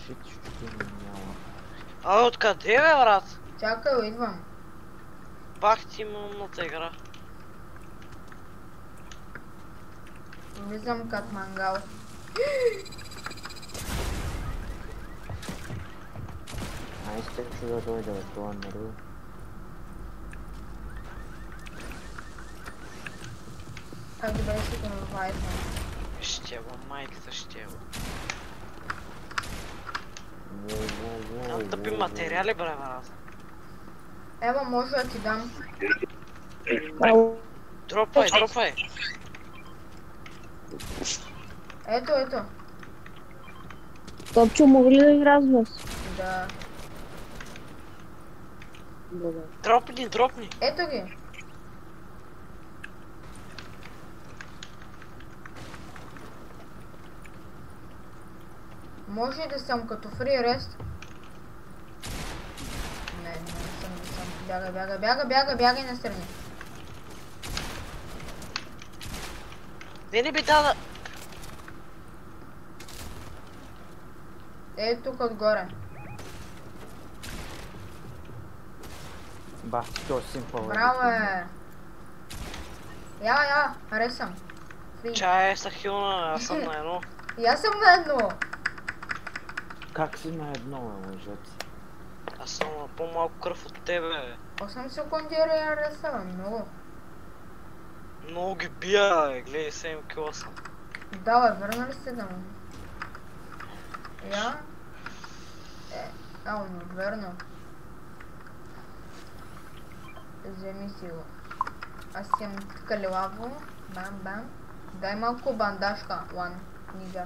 Шитичко няма. А откъде бе, брат? Чакай, идвам. Пак ти има умната игра. Влизам като мангал. Ай, сте да дойде от това народ. Как добре си го навайдвам. Ще го, майката ще го. Там тъпи материали, бре, брат. Ева, може да ти дам. Дропай, дропай. Ето, ето. Топчо, мога ли да игра с вас? Да. Добре. Дропни, дропни. Ето ги. Може да съм като фри рест. Не съм. Бягай настрани. Не би дала. Ето тук отгоре. Ба, то симпъл. Браво е. Я, харесам. Фри. Чай са хилна, аз съм на едно. И аз съм на едно. Как си на едно, лъжец? Аз съм на по-малко кръв от тебе, бе. 8 секунди реса, много. Много ги бия, бе. Гледай, 7 кила съм. Давай, върна ли се да му? Я? Верно. Вземи си го. Аз съм калилаво. Бам. Дай малко бандажка, Лан. Нига.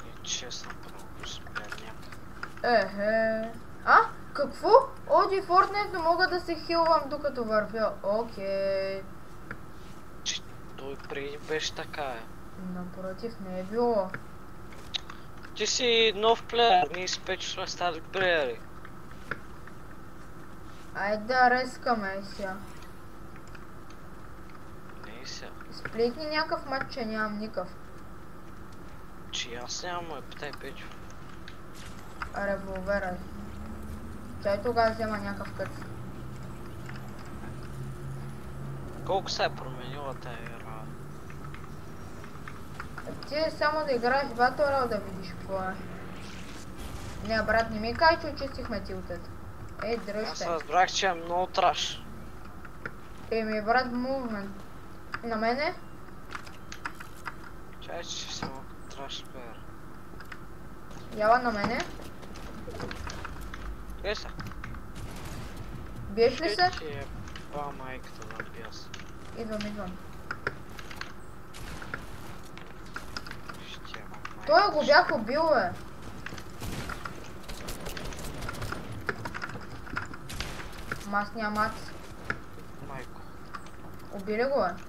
И честно, право, спрям. Ехе. Какво? Оди Fortnite, но мога да се хилвам докато вървя. Окей. Той преди беше така, е. Напротив, не е било. Ти си нов плеер, ние с Печо сме стари плеери. Айде да рескаме сега. Не сега. Сплитни някакъв матч, че нямам никакъв. Че аз нямам, ме питай Печо. Револвера. Чай тогава взема някакъв кът. Колко се е променила тази игра? Ти е само да играеш Battle Royale да видиш какво е. Не, брат, не ми кай, че очистихме тилтът. Ей, Аз дръжте. разбрах, че е много траш. Еми, брат, мувмент. На мене? Чай, че си малко траш плеер. Яла на мене? Къде са? Биеш ли се? Ще ти е ба майката да бия се. Идвам. Ще е ба майката. Той го бях убил, бе. Аз нямам ац. Майко. Убили го, бе.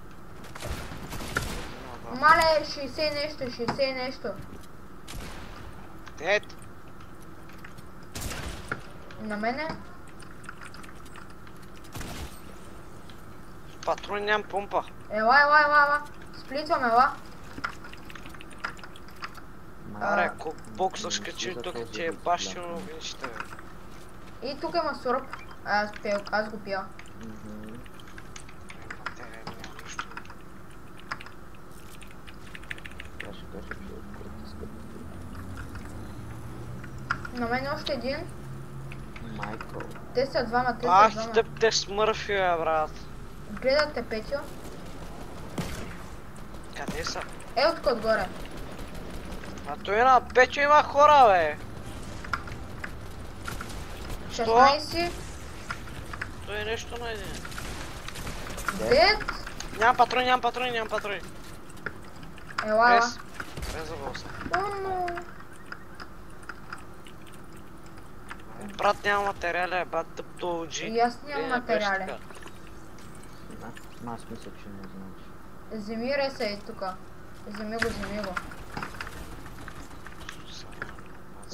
No, Мале, 60 нещо. Ето. На мене? Патрони нямам помпа. Ела. Сплитвам, ела. Аре, колко боксаш качи тук ти е башено винчета, бе. И тук има суръп. Аз го пия. Материя няма нищо. Каже, На мен още един. Майкъл. Те са двама. Те смърфи, бе, брат. Гледате, Петю. Къде са? Тук отгоре. А той на Печо има хора, бе. 16. Той е нещо на един. 9. Нямам патрони. Ела. Без заболса. Оно. Брат няма материали, брат тъпто OG. И аз нямам материали. Аз мисля, че не знаеш. Вземи реса и тука. Вземи го.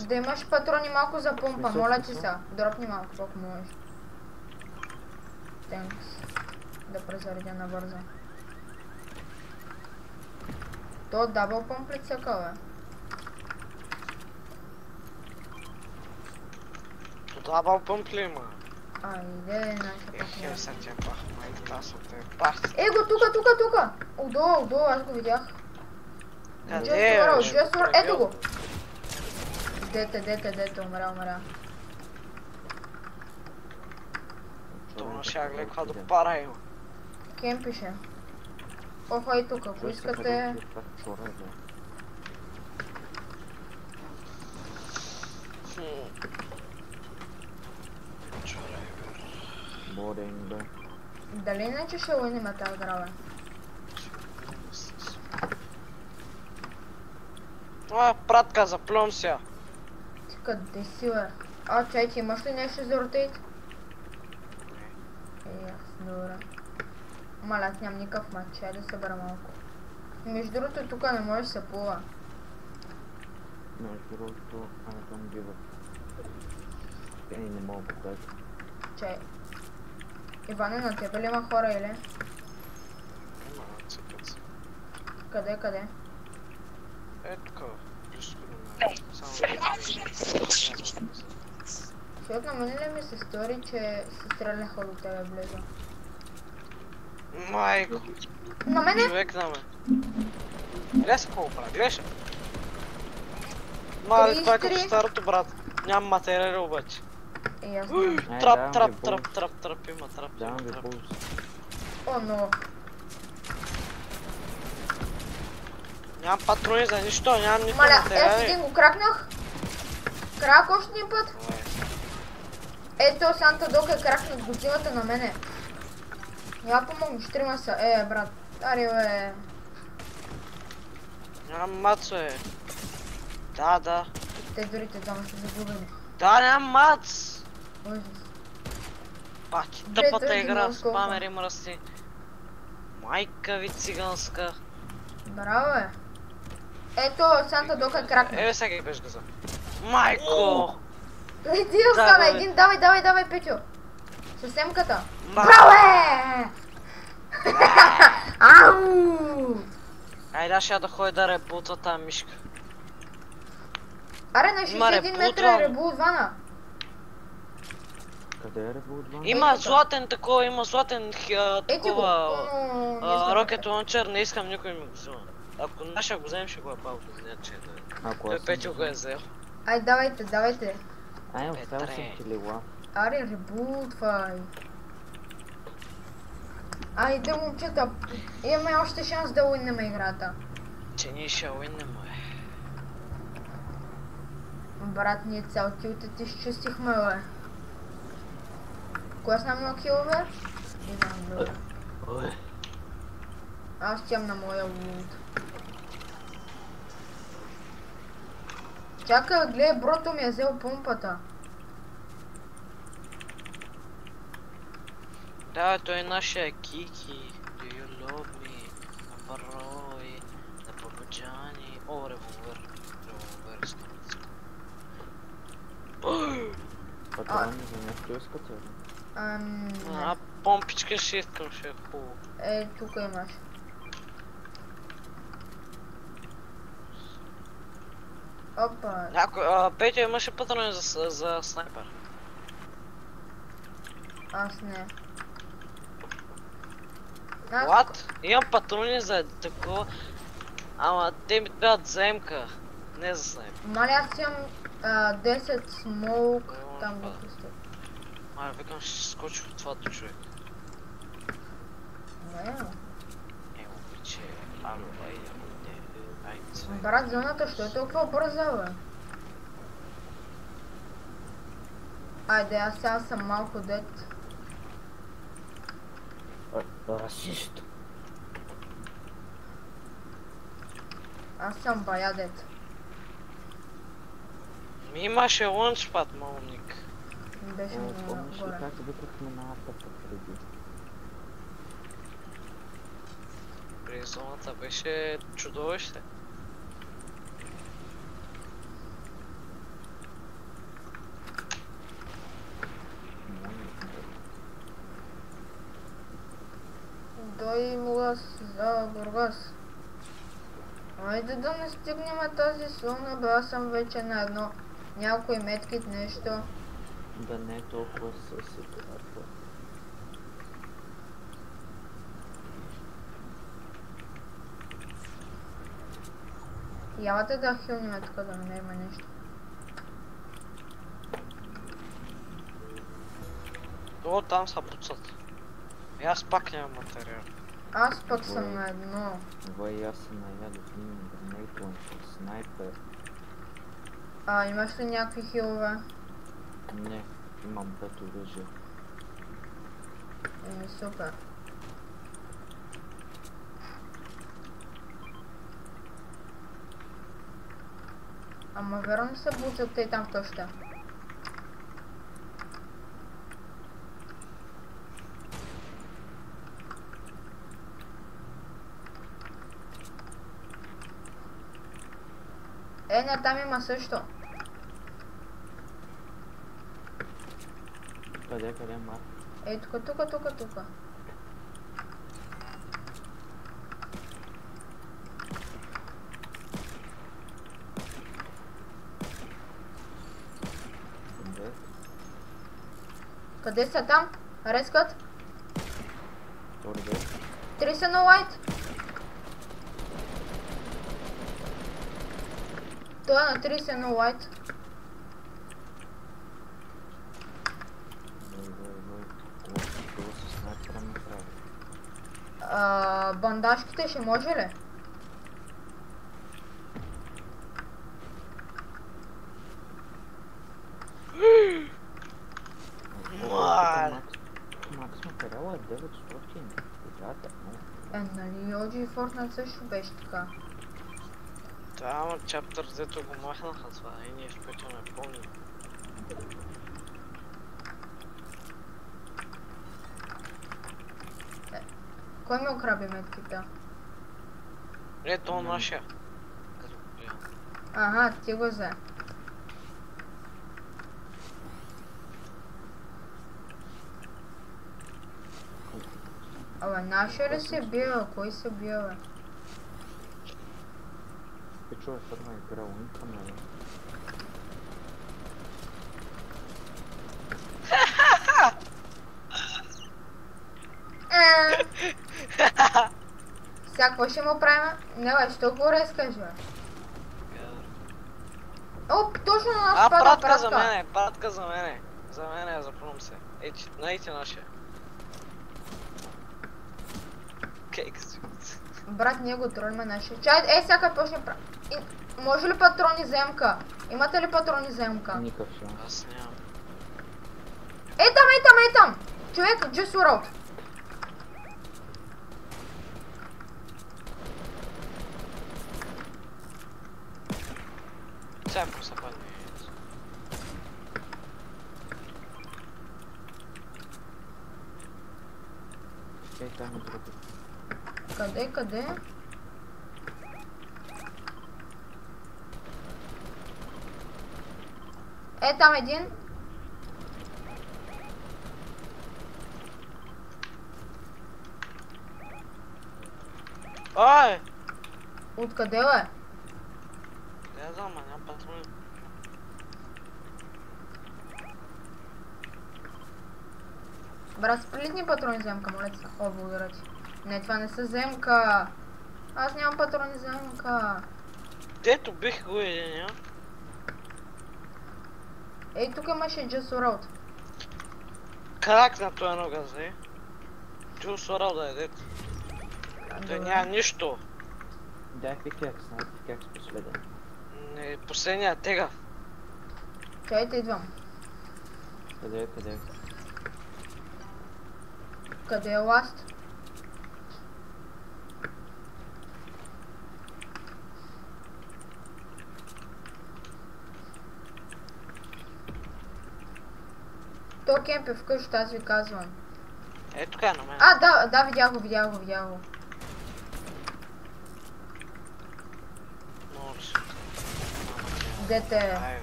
Да имаш патрони малко за помпа, моля ти са. Дропни малко, колко можеш. Тенкс. Да презаредя набързо. То дабъл помп ли цъка, бе? Дабъл пъмп ли има? Айде, наша Хем пътна. са тя пах, май така са те пах. Е го, тука! Отдолу, аз го видях. Джесура, ето го! Дете, умря. Това ще гледа каква допара има. Кемпише. Охо, и тук, ако искате... Боринг, бе. Дали иначе ще уиним тази игра, бе? Това е пратка за плюм сега. Ти къде си, бе? А, чай, ти имаш ли нещо за ротейт? Ясно, добре. Маля, аз нямам никакъв матч, чай да събера малко. Между другото, тук не може да се плува. Между другото, I don't give a... Не мога да кажа. Чай. Иване, на тебе ли има хора или? Има, цъкът. Къде? Е, тук. Близко до мен. Само Защото на мен ли ми се стори, че се стреляха до тебе близо? Майко. На мене? Човек на мен. Гледай се какво прави, гледаш? Мали, това е като 33. старото, брат. Нямам материали обаче. Ясно. Трап има, Давам ви трап. пулс. О, но. Нямам патрони за нищо, нямам нито Маля, аз материали. един го кракнах. Крак още един път. Ето Санта Док е кракнат годината на мене. Я помогна, щрима са. Брат. Ари, бе. Нямам мац, бе. Да. Те дори те двама ще загубим. Да, нямам мац. Ужас. Паки, Две тъпата други игра с много памери мръсни. Майка ви циганска. Браво, бе. Ето Санта Док е кракнат. Еве сега беше газа. Майко! Един остана, бе. един, давай, Петю. Съвсемката. Ма. Браво, е! Ау! Айде, ще да ходя да ребутва тази мишка. Аре, на Има 61 ребут, метра е Ван. ребут вана. Къде е револван? Има тук. златен такова, има златен Ети го. такова рокет лончер, не искам никой ми го взима. Ако нашия го вземем, ще го е палко, иначе да. Ако Той аз Петю го е взел. Ай, давайте. Ай, оставил съм Петре. килила. Аре, ребутвай. Айде, момчета, имаме още шанс да уинем играта. Че ние ще уинем, бе. Брат, ние цял килтът изчистихме, бе. Кой е с много килове? Не знам, добре. Ой. Аз тям на моя лут. Чакай, гледай, брото ми е взел помпата. Да, той е нашия Кики. Do you love me? На Барой, на Бабаджани. О, револвер. Револвер с намицка. Патрони за нещо искате ли? А, помпичка ще искам, ще е хубаво. Тук имаш. Опа. Петя имаше патрони за снайпер. Аз не. What? Имам патрони за такова. Ама те ми трябват за МК, не за снайпер. Мали, аз имам 10 смоук. Там го пусти. Ай, викам, ще скочи от това до човек. Не. Обиче, ало, айде. Брат, зоната, що е толкова бърза, бе? Айде, аз сега съм малко дет. Расист. Аз съм бая дет. Ми имаше лънчпад, малник. Беше му Помниш ли горе. как викахме на атака преди? При зоната беше чудовище. Дой Мулас за Бургас. Айде да не стигнем тази зона, бе, аз съм вече на едно. Някой меткит нещо. Да не е толкова съсипва. Ялате да хилниме тук да не има нещо. О, там са буцат. И аз пак нямам материал. Аз пък съм на едно. Вай, аз се наядох, имам гранейт лънчер, снайпер. Имаш ли някакви хилове? Не, имам 5 оръжия. Супер. Ама верно се буцат те там в тъща. Не, там има също. Къде, Марк? Тук. Къде? Къде са там? Рескат? Къде? 3 са на лайт. Той е на 30 на лайт. Това се снайпера ми прави. Бандажките ще може ли? Макс материала е 900. Играта, Нали OG Fortnite също беше така. Да, ама чаптър, дето го махнаха това и ние в пътя не помним. Кой ме окраби метките? То нашия. Като гледам. Ага, ти го взе. Абе, нашия ли се бил? Кой се бил, бе? Пичо е фърна игра, унка ме. Сега какво ще му правим? Не, бе, що го рескаш, бе? О, точно на нас пада пратка за пратка. мене, пратка за мене. За мене, запомням се. Найти нашия. Кейк си. Брат, ние го тролиме нашия. Чай, сега почне прави. Може ли патрони за МК? Имате ли патрони за МК? Никакъв шанс. Аз нямам. Там! Човек, just world. Всяко се падне. Там е друго. Къде? Там един. Ай! Откъде, бе? Не знам, ма нямам патрони. Брат, сплитни патрони за МК, моля ти се. О, благодаря ти. Не, това не са за МК. Аз нямам патрони за МК. Дето бих го единия. Тук имаше Just World. Как на това едно газе? Ти усорал да е дето. Той няма нищо. Дай пикекс, пикекс последен. Не, последния тега. Чайте, идвам. Къде? Къде е ласт? То кемп е вкъщи, аз ви казвам. Тук е на мен. Да, видях го. Много ли си? Дете. Айде.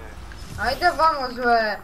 Айде, vamos, бе.